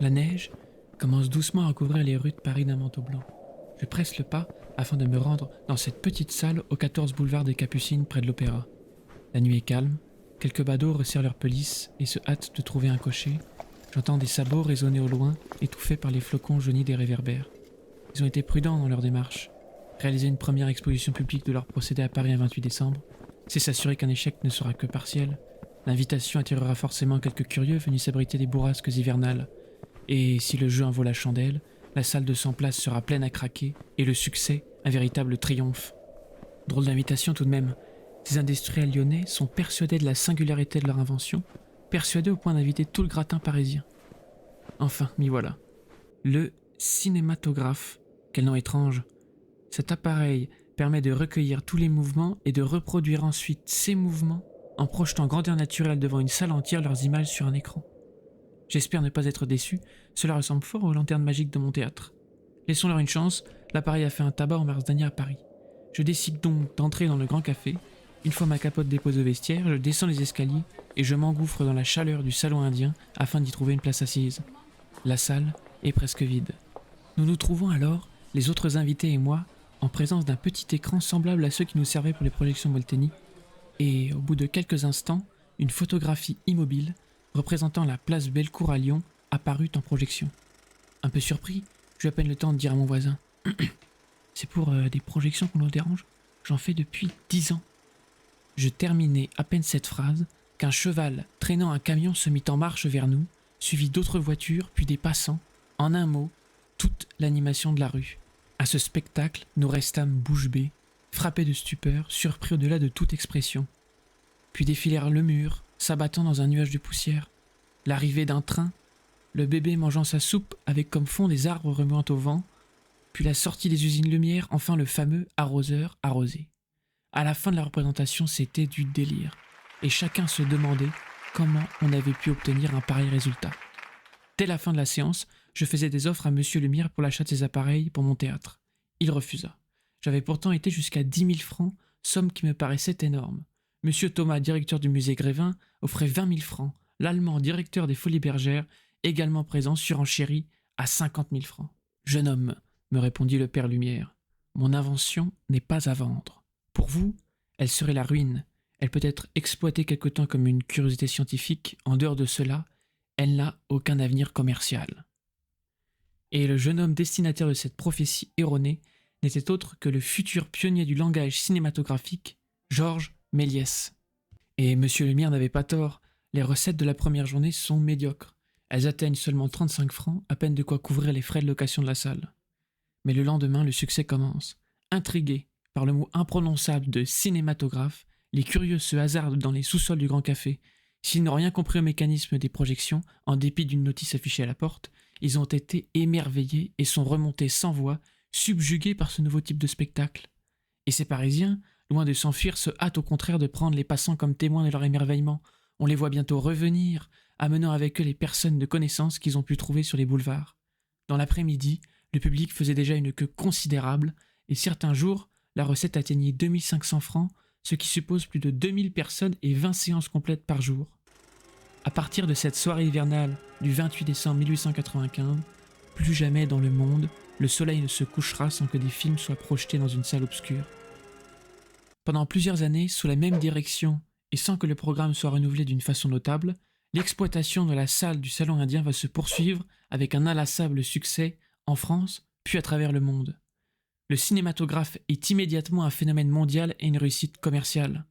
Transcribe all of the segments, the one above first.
La neige commence doucement à couvrir les rues de Paris d'un manteau blanc. Je presse le pas afin de me rendre dans cette petite salle au 14 boulevard des Capucines près de l'Opéra. La nuit est calme, quelques badauds resserrent leurs pelisses et se hâtent de trouver un cocher. J'entends des sabots résonner au loin, étouffés par les flocons jaunis des réverbères. Ils ont été prudents dans leur démarche. Réaliser une première exposition publique de leur procédé à Paris un 28 décembre, c'est s'assurer qu'un échec ne sera que partiel. L'invitation attirera forcément quelques curieux venus s'abriter des bourrasques hivernales. Et si le jeu en vaut la chandelle, la salle de 100 places sera pleine à craquer et le succès, un véritable triomphe. Drôle d'invitation tout de même. Ces industriels lyonnais sont persuadés de la singularité de leur invention, persuadés au point d'inviter tout le gratin parisien. Enfin, m'y voilà. Le cinématographe. Quel nom étrange. Cet appareil permet de recueillir tous les mouvements et de reproduire ensuite ces mouvements en projetant grandeur naturelle devant une salle entière leurs images sur un écran. J'espère ne pas être déçu, cela ressemble fort aux lanternes magiques de mon théâtre. Laissons-leur une chance, l'appareil a fait un tabac en mars dernier à Paris. Je décide donc d'entrer dans le grand café. Une fois ma capote déposée au vestiaire, je descends les escaliers et je m'engouffre dans la chaleur du salon indien afin d'y trouver une place assise. La salle est presque vide. Nous nous trouvons alors, les autres invités et moi, en présence d'un petit écran semblable à ceux qui nous servaient pour les projections Molteni, et au bout de quelques instants, une photographie immobile représentant la place Bellecour à Lyon apparut en projection. Un peu surpris, j'eus à peine le temps de dire à mon voisin « C'est pour des projections qu'on nous dérange ? J'en fais depuis 10 ans. » Je terminais à peine cette phrase qu'un cheval traînant un camion se mit en marche vers nous, suivi d'autres voitures, puis des passants. En un mot, toute l'animation de la rue. À ce spectacle, nous restâmes bouche bée, frappés de stupeur, surpris au-delà de toute expression. Puis défilèrent le mur, s'abattant dans un nuage de poussière. L'arrivée d'un train, le bébé mangeant sa soupe avec comme fond des arbres remuant au vent, puis la sortie des usines Lumière, enfin le fameux arroseur arrosé. À la fin de la représentation, c'était du délire, et chacun se demandait comment on avait pu obtenir un pareil résultat. Dès la fin de la séance, je faisais des offres à Monsieur Lumière pour l'achat de ses appareils pour mon théâtre. Il refusa. J'avais pourtant été jusqu'à 10 000 francs, somme qui me paraissait énorme. Monsieur Thomas, directeur du musée Grévin, offrait 20 000 francs. L'Allemand, directeur des Folies Bergères, également présent, surenchérit à 50 000 francs. « Jeune homme, me répondit le père Lumière, mon invention n'est pas à vendre. Pour vous, elle serait la ruine. Elle peut être exploitée quelque temps comme une curiosité scientifique. En dehors de cela, elle n'a aucun avenir commercial. » Et le jeune homme destinataire de cette prophétie erronée n'était autre que le futur pionnier du langage cinématographique, Georges Méliès. Et Monsieur Lumière n'avait pas tort, les recettes de la première journée sont médiocres. Elles atteignent seulement 35 francs, à peine de quoi couvrir les frais de location de la salle. Mais le lendemain, le succès commence. Intrigués par le mot imprononçable de cinématographe, les curieux se hasardent dans les sous-sols du Grand Café. S'ils n'ont rien compris au mécanisme des projections, en dépit d'une notice affichée à la porte, ils ont été émerveillés et sont remontés sans voix, subjugués par ce nouveau type de spectacle. Et ces Parisiens, loin de s'enfuir, se hâtent au contraire de prendre les passants comme témoins de leur émerveillement. On les voit bientôt revenir, amenant avec eux les personnes de connaissance qu'ils ont pu trouver sur les boulevards. Dans l'après-midi, le public faisait déjà une queue considérable, et certains jours, la recette atteignait 2500 francs, ce qui suppose plus de 2000 personnes et 20 séances complètes par jour. À partir de cette soirée hivernale du 28 décembre 1895, plus jamais dans le monde, le soleil ne se couchera sans que des films soient projetés dans une salle obscure. Pendant plusieurs années, sous la même direction et sans que le programme soit renouvelé d'une façon notable, l'exploitation de la salle du Salon indien va se poursuivre avec un inlassable succès en France, puis à travers le monde. Le cinématographe est immédiatement un phénomène mondial et une réussite commerciale.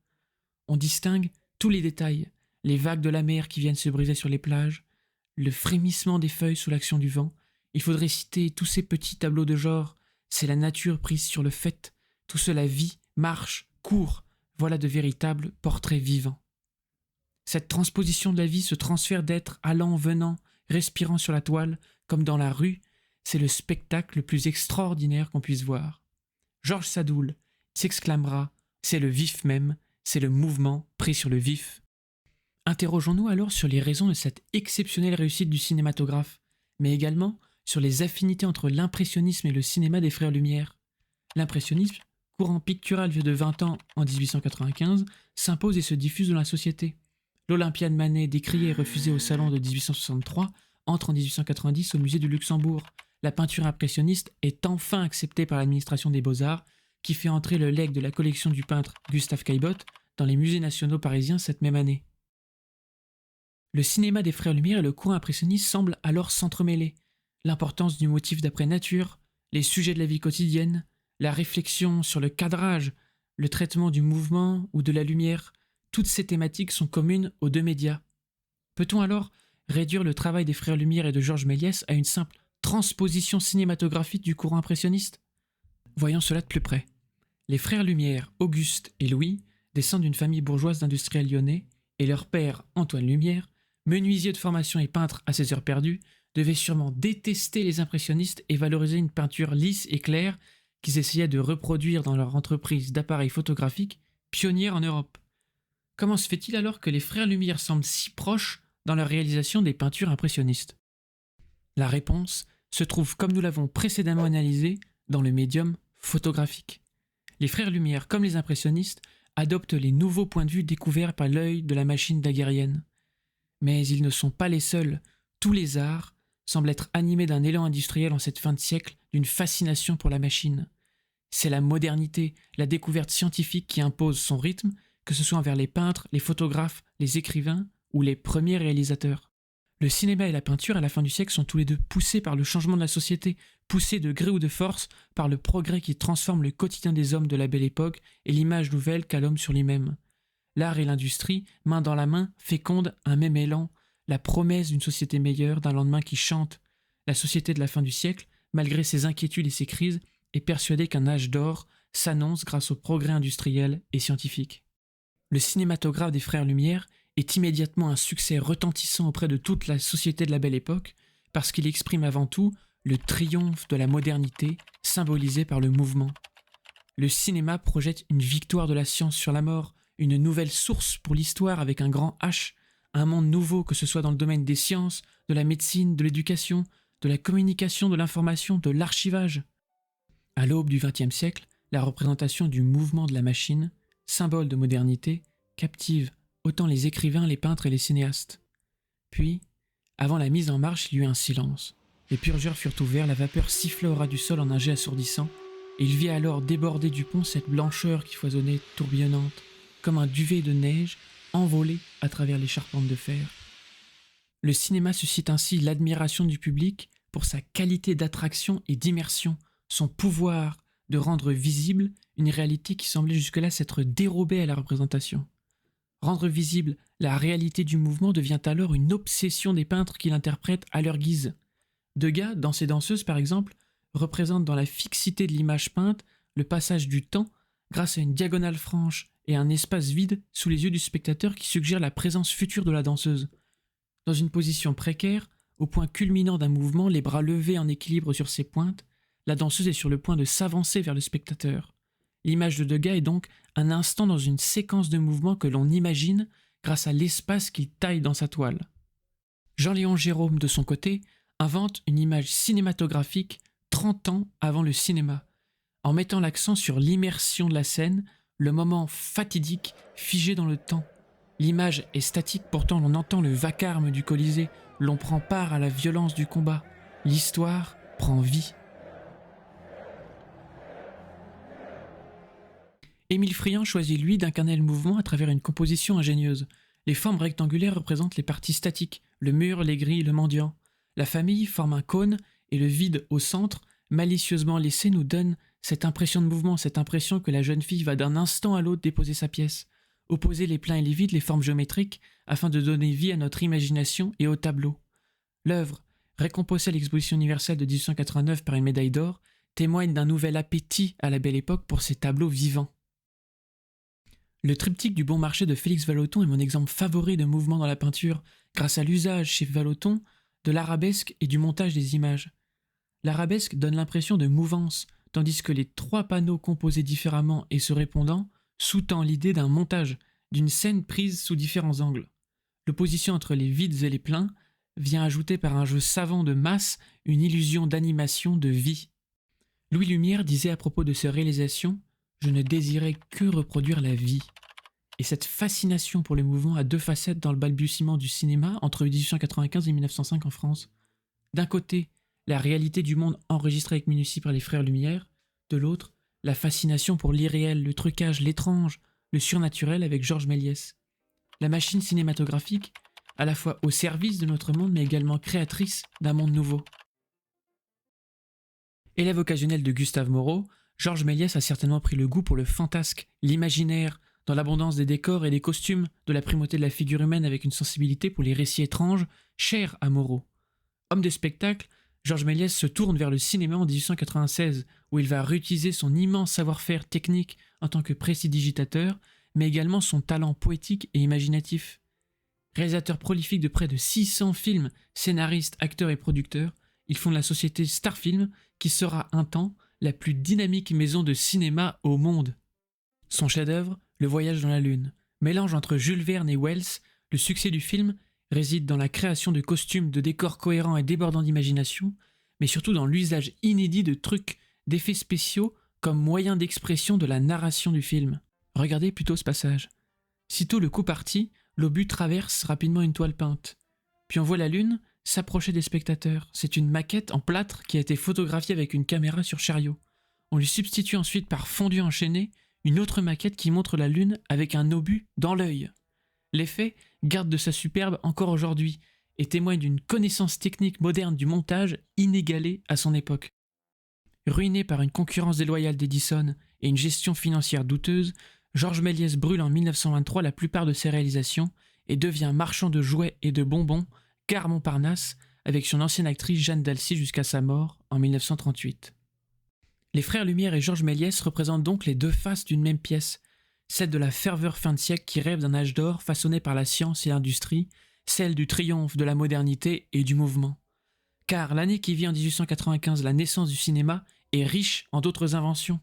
On distingue tous les détails, les vagues de la mer qui viennent se briser sur les plages, le frémissement des feuilles sous l'action du vent. Il faudrait citer tous ces petits tableaux de genre. C'est la nature prise sur le fait. Tout cela vit, marche, court. Voilà de véritables portraits vivants. Cette transposition de la vie, ce transfert d'être allant, venant, respirant sur la toile, comme dans la rue, c'est le spectacle le plus extraordinaire qu'on puisse voir. Georges Sadoul s'exclamera « c'est le vif même, c'est le mouvement pris sur le vif ». Interrogeons-nous alors sur les raisons de cette exceptionnelle réussite du cinématographe, mais également sur les affinités entre l'impressionnisme et le cinéma des frères Lumière. L'impressionnisme, courant pictural vieux de 20 ans en 1895, s'impose et se diffuse dans la société. L'Olympiade Manet, décriée et refusée au salon de 1863, entre en 1890 au musée du Luxembourg. La peinture impressionniste est enfin acceptée par l'administration des Beaux-Arts, qui fait entrer le legs de la collection du peintre Gustave Caillebotte dans les musées nationaux parisiens cette même année. Le cinéma des Frères Lumière et le courant impressionniste semblent alors s'entremêler. L'importance du motif d'après nature, les sujets de la vie quotidienne, la réflexion sur le cadrage, le traitement du mouvement ou de la lumière, toutes ces thématiques sont communes aux deux médias. Peut-on alors réduire le travail des Frères Lumière et de Georges Méliès à une simple transposition cinématographique du courant impressionniste ? Voyons cela de plus près. Les Frères Lumière, Auguste et Louis, descendent d'une famille bourgeoise d'industriels lyonnais, et leur père, Antoine Lumière, menuisier de formation et peintre à ses heures perdues, devait sûrement détester les impressionnistes et valoriser une peinture lisse et claire qu'ils essayaient de reproduire dans leur entreprise d'appareils photographiques pionnière en Europe. Comment se fait-il alors que les Frères Lumière semblent si proches dans leur réalisation des peintures impressionnistes ? La réponse se trouve, comme nous l'avons précédemment analysé, dans le médium photographique. Les Frères Lumière, comme les impressionnistes, adoptent les nouveaux points de vue découverts par l'œil de la machine daguerrienne. Mais ils ne sont pas les seuls. Tous les arts semblent être animés d'un élan industriel en cette fin de siècle, d'une fascination pour la machine. C'est la modernité, la découverte scientifique qui impose son rythme, que ce soit envers les peintres, les photographes, les écrivains ou les premiers réalisateurs. Le cinéma et la peinture à la fin du siècle sont tous les deux poussés par le changement de la société, poussés de gré ou de force par le progrès qui transforme le quotidien des hommes de la Belle Époque et l'image nouvelle qu'a l'homme sur lui-même. L'art et l'industrie, main dans la main, fécondent un même élan, la promesse d'une société meilleure, d'un lendemain qui chante. La société de la fin du siècle, malgré ses inquiétudes et ses crises, est persuadée qu'un âge d'or s'annonce grâce au progrès industriel et scientifique. Le cinématographe des Frères Lumière est immédiatement un succès retentissant auprès de toute la société de la Belle Époque, parce qu'il exprime avant tout le triomphe de la modernité symbolisé par le mouvement. Le cinéma projette une victoire de la science sur la mort, une nouvelle source pour l'histoire avec un grand H, un monde nouveau que ce soit dans le domaine des sciences, de la médecine, de l'éducation, de la communication, de l'information, de l'archivage. À l'aube du XXe siècle, la représentation du mouvement de la machine, symbole de modernité, captive autant les écrivains, les peintres et les cinéastes. Puis, avant la mise en marche, il y eut un silence. Les purgeurs furent ouverts, la vapeur siffla au ras du sol en un jet assourdissant, et il vit alors déborder du pont cette blancheur qui foisonnait tourbillonnante, comme un duvet de neige envolé à travers les charpentes de fer. Le cinéma suscite ainsi l'admiration du public pour sa qualité d'attraction et d'immersion, son pouvoir de rendre visible une réalité qui semblait jusque-là s'être dérobée à la représentation. Rendre visible la réalité du mouvement devient alors une obsession des peintres qui l'interprètent à leur guise. Degas, dans ses danseuses par exemple, représente dans la fixité de l'image peinte le passage du temps grâce à une diagonale franche et un espace vide sous les yeux du spectateur qui suggère la présence future de la danseuse. Dans une position précaire, au point culminant d'un mouvement, les bras levés en équilibre sur ses pointes, la danseuse est sur le point de s'avancer vers le spectateur. L'image de Degas est donc un instant dans une séquence de mouvements que l'on imagine grâce à l'espace qu'il taille dans sa toile. Jean-Léon Gérôme, de son côté, invente une image cinématographique 30 ans avant le cinéma, en mettant l'accent sur l'immersion de la scène, le moment fatidique figé dans le temps. L'image est statique, pourtant l'on entend le vacarme du Colisée, l'on prend part à la violence du combat. L'histoire prend vie. Émile Friant choisit lui d'incarner le mouvement à travers une composition ingénieuse. Les formes rectangulaires représentent les parties statiques, le mur, les grilles, le mendiant. La famille forme un cône et le vide au centre, malicieusement laissé, nous donne cette impression de mouvement, cette impression que la jeune fille va d'un instant à l'autre déposer sa pièce. Opposer les pleins et les vides, les formes géométriques, afin de donner vie à notre imagination et au tableau. L'œuvre, récompensée à l'exposition universelle de 1889 par une médaille d'or, témoigne d'un nouvel appétit à la Belle Époque pour ces tableaux vivants. Le triptyque du Bon Marché de Félix Vallotton est mon exemple favori de mouvement dans la peinture, grâce à l'usage chez Vallotton de l'arabesque et du montage des images. L'arabesque donne l'impression de mouvance, tandis que les trois panneaux composés différemment et se répondant sous-tend l'idée d'un montage, d'une scène prise sous différents angles. L'opposition entre les vides et les pleins vient ajouter par un jeu savant de masse une illusion d'animation, de vie. Louis Lumière disait à propos de ses réalisations « Je ne désirais que reproduire la vie ». Et cette fascination pour le mouvement a deux facettes dans le balbutiement du cinéma entre 1895 et 1905 en France. D'un côté, la réalité du monde enregistrée avec minutie par les frères Lumière, de l'autre, la fascination pour l'irréel, le trucage, l'étrange, le surnaturel avec Georges Méliès. La machine cinématographique, à la fois au service de notre monde mais également créatrice d'un monde nouveau. Élève occasionnel de Gustave Moreau, Georges Méliès a certainement pris le goût pour le fantasque, l'imaginaire, dans l'abondance des décors et des costumes, de la primauté de la figure humaine avec une sensibilité pour les récits étranges, chère à Moreau. Homme de spectacle, Georges Méliès se tourne vers le cinéma en 1896, où il va réutiliser son immense savoir-faire technique en tant que prestidigitateur, mais également son talent poétique et imaginatif. Réalisateur prolifique de près de 600 films, scénariste, acteur et producteur, il fonde la société Starfilm, qui sera un temps la plus dynamique maison de cinéma au monde. Son chef-d'œuvre, Le Voyage dans la Lune, mélange entre Jules Verne et Wells, le succès du film réside dans la création de costumes, de décors cohérents et débordants d'imagination, mais surtout dans l'usage inédit de trucs, d'effets spéciaux comme moyen d'expression de la narration du film. Regardez plutôt ce passage. Sitôt le coup parti, l'obus traverse rapidement une toile peinte. Puis on voit la lune s'approcher des spectateurs. C'est une maquette en plâtre qui a été photographiée avec une caméra sur chariot. On lui substitue ensuite par fondu enchaîné une autre maquette qui montre la lune avec un obus dans l'œil. L'effet garde de sa superbe encore aujourd'hui et témoigne d'une connaissance technique moderne du montage inégalée à son époque. Ruiné par une concurrence déloyale d'Edison et une gestion financière douteuse, Georges Méliès brûle en 1923 la plupart de ses réalisations et devient marchand de jouets et de bonbons, gare Montparnasse, avec son ancienne actrice Jeanne Dalcy jusqu'à sa mort en 1938. Les frères Lumière et Georges Méliès représentent donc les deux faces d'une même pièce, celle de la ferveur fin de siècle qui rêve d'un âge d'or façonné par la science et l'industrie, celle du triomphe de la modernité et du mouvement. Car l'année qui vit en 1895 la naissance du cinéma est riche en d'autres inventions.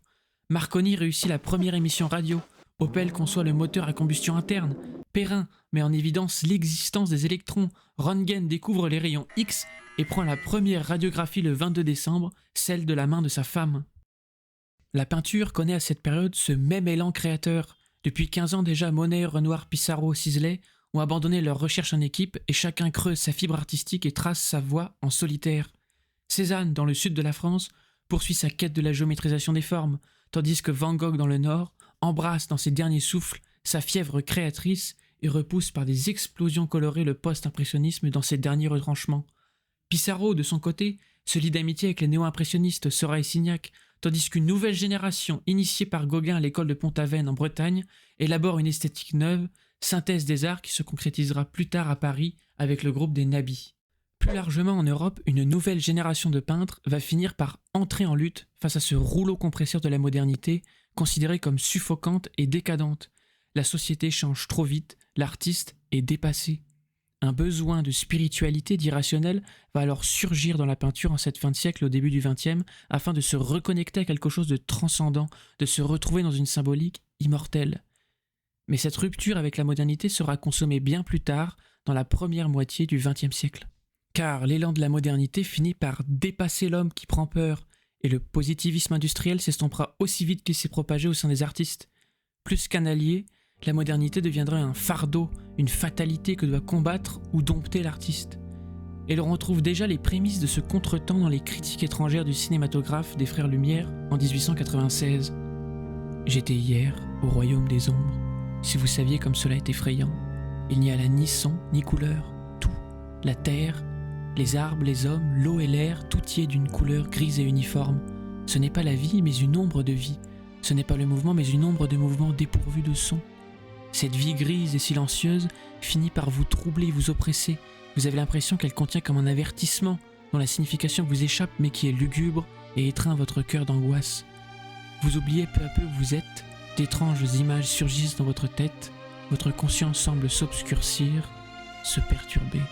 Marconi réussit la première émission radio, Opel conçoit le moteur à combustion interne, Perrin met en évidence l'existence des électrons, Röntgen découvre les rayons X et prend la première radiographie le 22 décembre, celle de la main de sa femme. La peinture connaît à cette période ce même élan créateur. Depuis 15 ans déjà, Monet, Renoir, Pissarro, Sisley ont abandonné leurs recherches en équipe et chacun creuse sa fibre artistique et trace sa voie en solitaire. Cézanne, dans le sud de la France, poursuit sa quête de la géométrisation des formes, tandis que Van Gogh, dans le nord, embrasse dans ses derniers souffles sa fièvre créatrice et repousse par des explosions colorées le post-impressionnisme dans ses derniers retranchements. Pissarro, de son côté, se lie d'amitié avec les néo-impressionnistes Seurat et Signac, tandis qu'une nouvelle génération, initiée par Gauguin à l'école de Pont-Aven en Bretagne, élabore une esthétique neuve, synthèse des arts qui se concrétisera plus tard à Paris avec le groupe des Nabis. Plus largement en Europe, une nouvelle génération de peintres va finir par entrer en lutte face à ce rouleau compresseur de la modernité, considéré comme suffocante et décadente. La société change trop vite, l'artiste est dépassé. Un besoin de spiritualité, d'irrationnel, va alors surgir dans la peinture en cette fin de siècle au début du XXe, afin de se reconnecter à quelque chose de transcendant, de se retrouver dans une symbolique immortelle. Mais cette rupture avec la modernité sera consommée bien plus tard, dans la première moitié du XXe siècle. Car l'élan de la modernité finit par dépasser l'homme qui prend peur, et le positivisme industriel s'estompera aussi vite qu'il s'est propagé au sein des artistes. Plus qu'un allié, la modernité deviendra un fardeau, une fatalité que doit combattre ou dompter l'artiste. Et l'on retrouve déjà les prémices de ce contretemps dans les critiques étrangères du cinématographe des frères Lumière en 1896. « J'étais hier au royaume des ombres. Si vous saviez comme cela est effrayant. Il n'y a là ni son, ni couleur. Tout, la terre, les arbres, les hommes, l'eau et l'air, tout y est d'une couleur grise et uniforme. Ce n'est pas la vie, mais une ombre de vie. Ce n'est pas le mouvement, mais une ombre de mouvement dépourvue de son. Cette vie grise et silencieuse finit par vous troubler, vous oppresser. Vous avez l'impression qu'elle contient comme un avertissement, dont la signification vous échappe, mais qui est lugubre et étreint votre cœur d'angoisse. Vous oubliez peu à peu où vous êtes, d'étranges images surgissent dans votre tête, votre conscience semble s'obscurcir, se perturber.